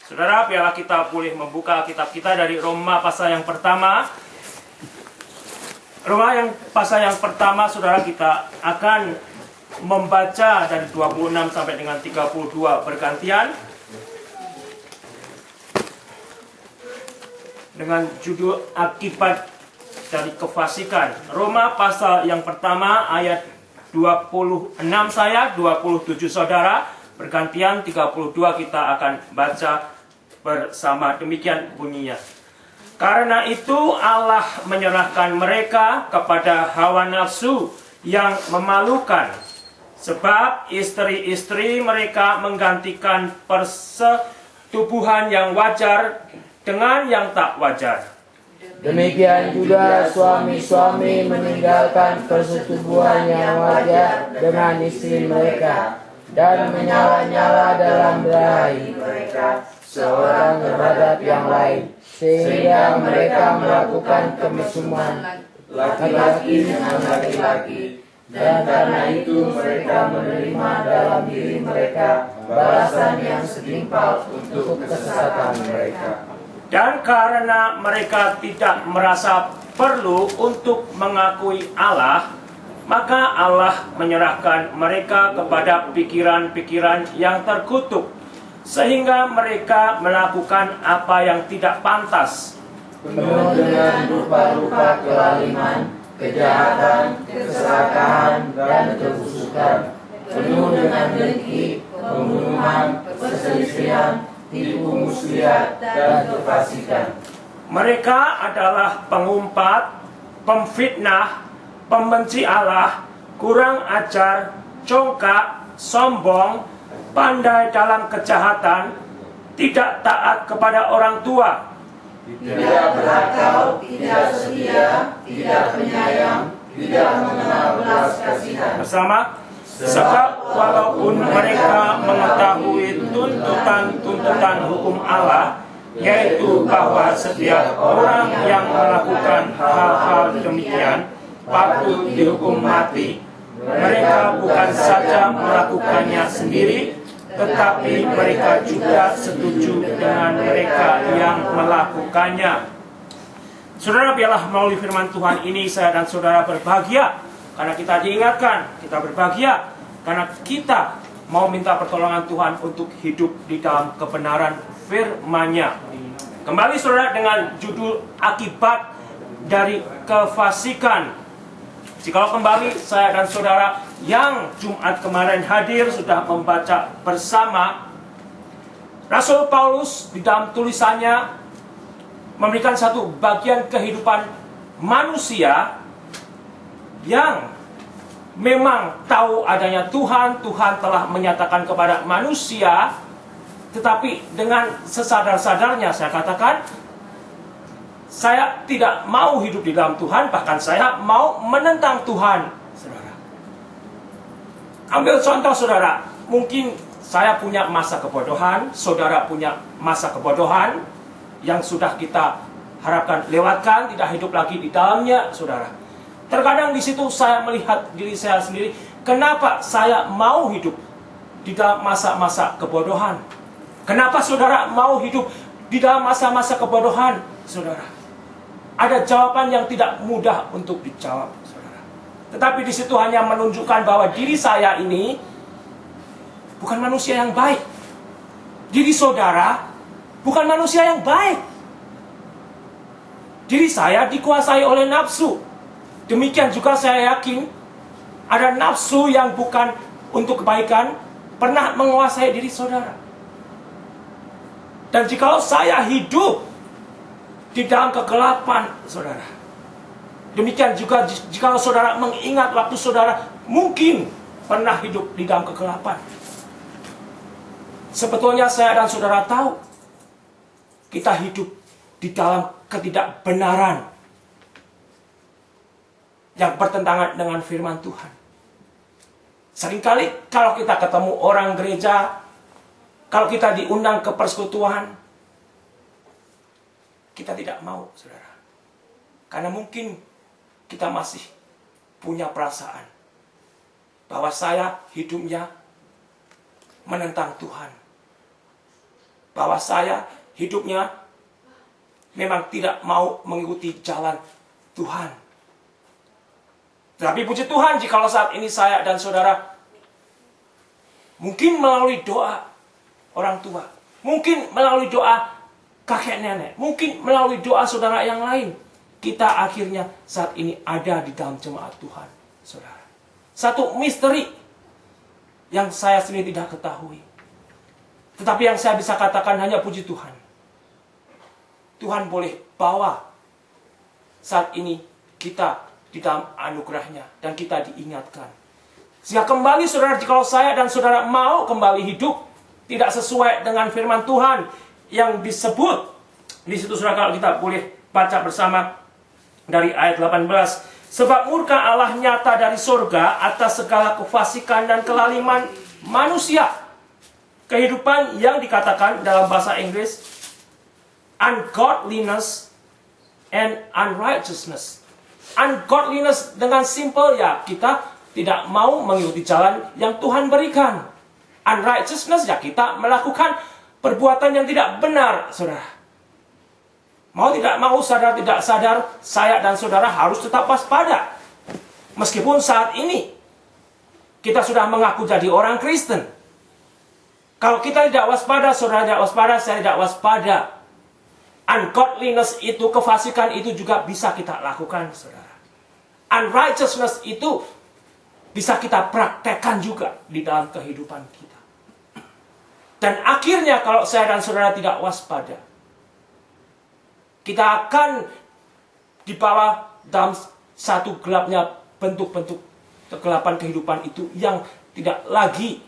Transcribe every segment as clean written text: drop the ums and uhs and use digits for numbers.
Saudara, biarlah kita boleh membuka kitab kita dari Roma pasal yang pertama. Roma yang pasal yang pertama, saudara, kita akan membaca dari 26 sampai dengan 32 bergantian. Dengan judul akibat dari kefasikan. Roma pasal yang pertama ayat 26 saya, 27 saudara. Bergantian 32 kita akan baca bersama, demikian bunyinya. Karena itu Allah menyerahkan mereka kepada hawa nafsu yang memalukan, sebab istri-istri mereka menggantikan persetubuhan yang wajar dengan yang tak wajar. Demikian juga suami-suami meninggalkan persetubuhan yang wajar dengan istri mereka dan menyala-nyala dalam berahi mereka seorang terhadap yang lain, sehingga mereka melakukan kemesuman laki-laki dengan laki-laki, dan karena itu mereka menerima dalam diri mereka balasan yang setimpal untuk kesesatan mereka. Dan karena mereka tidak merasa perlu untuk mengakui Allah, maka Allah menyerahkan mereka kepada pikiran-pikiran yang terkutuk, sehingga mereka melakukan apa yang tidak pantas. Penuh dengan rupa-rupa kelaliman, kejahatan, keserakahan, dan kebusukan. Penuh dengan dengki, pembunuhan, perselisihan, tipu muslihat, dan kefasikan. Mereka adalah pengumpat, pemfitnah, pembenci Allah, kurang ajar, congkak, sombong, pandai dalam kejahatan, tidak taat kepada orang tua, tidak berakal, tidak setia, tidak penyayang, tidak mengenal belas kasihan. Bersama, sebab walaupun mereka mengetahui tuntutan hukum Allah, yaitu bahwa setiap orang yang melakukan hal-hal demikian patut dihukum mati, mereka bukan saja melakukannya sendiri, tetapi mereka juga setuju dengan mereka yang melakukannya. Saudara, biarlah melalui firman Tuhan ini saya dan saudara berbahagia karena kita diingatkan, kita berbahagia karena kita mau minta pertolongan Tuhan untuk hidup di dalam kebenaran firman-Nya. Kembali saudara dengan judul akibat dari kefasikan. Jikalau kembali saya dan saudara yang Jumat kemarin hadir sudah membaca bersama, Rasul Paulus di dalam tulisannya memberikan satu bagian kehidupan manusia yang memang tahu adanya Tuhan, Tuhan telah menyatakan kepada manusia, tetapi dengan sesadar-sadarnya saya katakan, saya tidak mau hidup di dalam Tuhan, bahkan saya mau menentang Tuhan, saudara. Ambil contoh saudara, mungkin saya punya masa kebodohan, saudara punya masa kebodohan yang sudah kita harapkan lewatkan, tidak hidup lagi di dalamnya, saudara. Terkadang di situ saya melihat diri saya sendiri, kenapa saya mau hidup di dalam masa-masa kebodohan? Kenapa saudara mau hidup di dalam masa-masa kebodohan, saudara? Ada jawaban yang tidak mudah untuk dijawab, saudara. Tetapi di situ hanya menunjukkan bahwa diri saya ini bukan manusia yang baik. Diri saudara bukan manusia yang baik. Diri saya dikuasai oleh nafsu. Demikian juga saya yakin ada nafsu yang bukan untuk kebaikan pernah menguasai diri saudara. Dan jikalau saya hidup di dalam kegelapan, saudara, demikian juga jika saudara mengingat waktu saudara mungkin pernah hidup di dalam kegelapan. Sebetulnya saya dan saudara tahu kita hidup di dalam ketidakbenaran yang bertentangan dengan firman Tuhan. Seringkali kalau kita ketemu orang gereja, kalau kita diundang ke persekutuan, kita tidak mau, saudara. Karena mungkin kita masih punya perasaan bahwa saya hidupnya menentang Tuhan. bahwa saya hidupnya memang tidak mau mengikuti jalan Tuhan. Tapi puji Tuhan, jikalau saat ini saya dan saudara mungkin melalui doa orang tua, mungkin melalui doa kakek nenek, mungkin melalui doa saudara yang lain, kita akhirnya saat ini ada di dalam jemaat Tuhan, saudara. Satu misteri yang saya sendiri tidak ketahui. Tetapi yang saya bisa katakan hanya puji Tuhan. Tuhan boleh bawa saat ini kita di dalam anugerahnya dan kita diingatkan. Sehingga kembali saudara, jikalau saya dan saudara mau kembali hidup tidak sesuai dengan firman Tuhan yang disebut di situ, saudara, kalau kita boleh baca bersama dari ayat 18. Sebab murka Allah nyata dari surga atas segala kefasikan dan kelaliman manusia. Kehidupan yang dikatakan dalam bahasa Inggris ungodliness and unrighteousness. Ungodliness dengan simple ya kita tidak mau mengikuti jalan yang Tuhan berikan. Unrighteousness ya kita melakukan perbuatan yang tidak benar, saudara. Mau tidak mau, sadar tidak sadar, saya dan saudara harus tetap waspada. Meskipun saat ini kita sudah mengaku jadi orang Kristen. Kalau kita tidak waspada, saudara tidak waspada, saya tidak waspada. Ungodliness itu, kefasikan itu juga bisa kita lakukan, saudara. Unrighteousness itu bisa kita praktekkan juga di dalam kehidupan kita. Dan akhirnya kalau saya dan saudara tidak waspada, kita akan dibawa dalam satu gelapnya bentuk-bentuk kegelapan kehidupan itu yang tidak lagi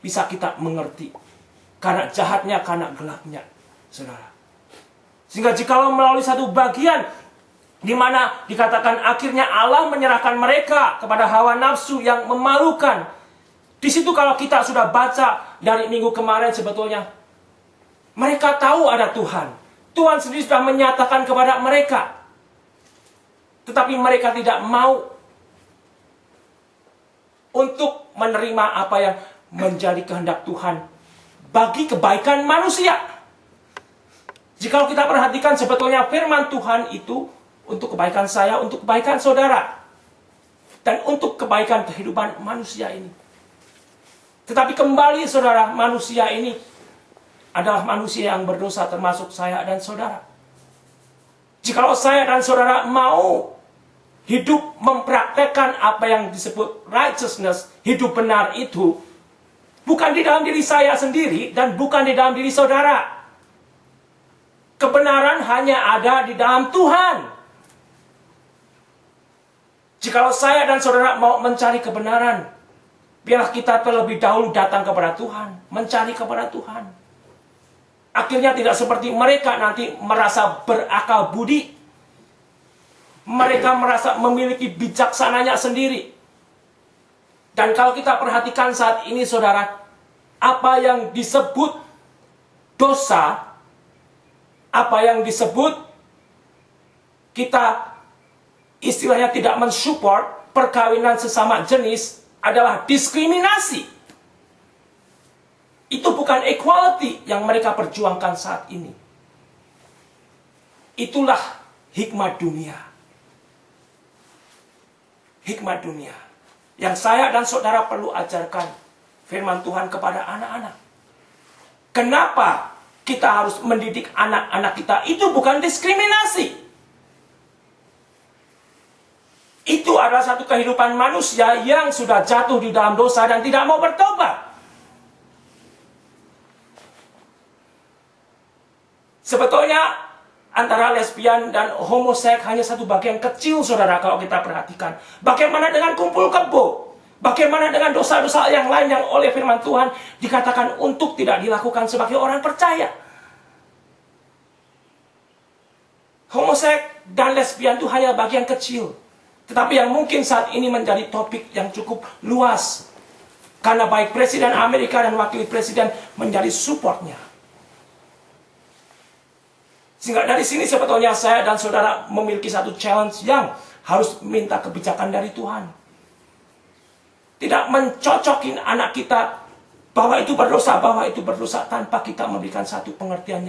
bisa kita mengerti. Karena jahatnya, karena gelapnya, saudara. Sehingga jikalau melalui satu bagian di mana dikatakan akhirnya Allah menyerahkan mereka kepada hawa nafsu yang memalukan. Di situ kalau kita sudah baca dari minggu kemarin sebetulnya, mereka tahu ada Tuhan. Tuhan sendiri sudah menyatakan kepada mereka. Tetapi mereka tidak mau untuk menerima apa yang menjadi kehendak Tuhan bagi kebaikan manusia. Jika kita perhatikan sebetulnya firman Tuhan itu untuk kebaikan saya, untuk kebaikan saudara, dan untuk kebaikan kehidupan manusia ini. Tetapi kembali saudara, manusia ini adalah manusia yang berdosa, termasuk saya dan saudara. Jikalau saya dan saudara mau hidup mempraktekkan apa yang disebut righteousness, hidup benar itu, bukan di dalam diri saya sendiri dan bukan di dalam diri saudara. Kebenaran hanya ada di dalam Tuhan. Jikalau saya dan saudara mau mencari kebenaran, biarlah kita terlebih dahulu datang kepada Tuhan, mencari kepada Tuhan. Akhirnya tidak seperti mereka nanti merasa berakal budi. Mereka merasa memiliki bijaksananya sendiri. Dan kalau kita perhatikan saat ini saudara, apa yang disebut dosa, apa yang disebut kita istilahnya tidak mensupport perkawinan sesama jenis adalah diskriminasi. Itu bukan equality yang mereka perjuangkan saat ini. Itulah hikmat dunia. Hikmat dunia yang saya dan saudara perlu ajarkan firman Tuhan kepada anak-anak. Kenapa kita harus mendidik anak-anak kita? Itu bukan diskriminasi. Itu adalah satu kehidupan manusia yang sudah jatuh di dalam dosa dan tidak mau bertobat. Sebetulnya antara lesbian dan homoseks hanya satu bagian kecil, saudara, kalau kita perhatikan. Bagaimana dengan kumpul kebo? Bagaimana dengan dosa-dosa yang lain yang oleh firman Tuhan dikatakan untuk tidak dilakukan sebagai orang percaya? Homoseks dan lesbian itu hanya bagian kecil. Tetapi yang mungkin saat ini menjadi topik yang cukup luas. Karena baik Presiden Amerika dan Wakil Presiden menjadi supportnya. Sehingga dari sini sebetulnya saya dan saudara memiliki satu challenge yang harus minta kebijakan dari Tuhan. Tidak mencocokin anak kita bahwa itu berdosa tanpa kita memberikan satu pengertian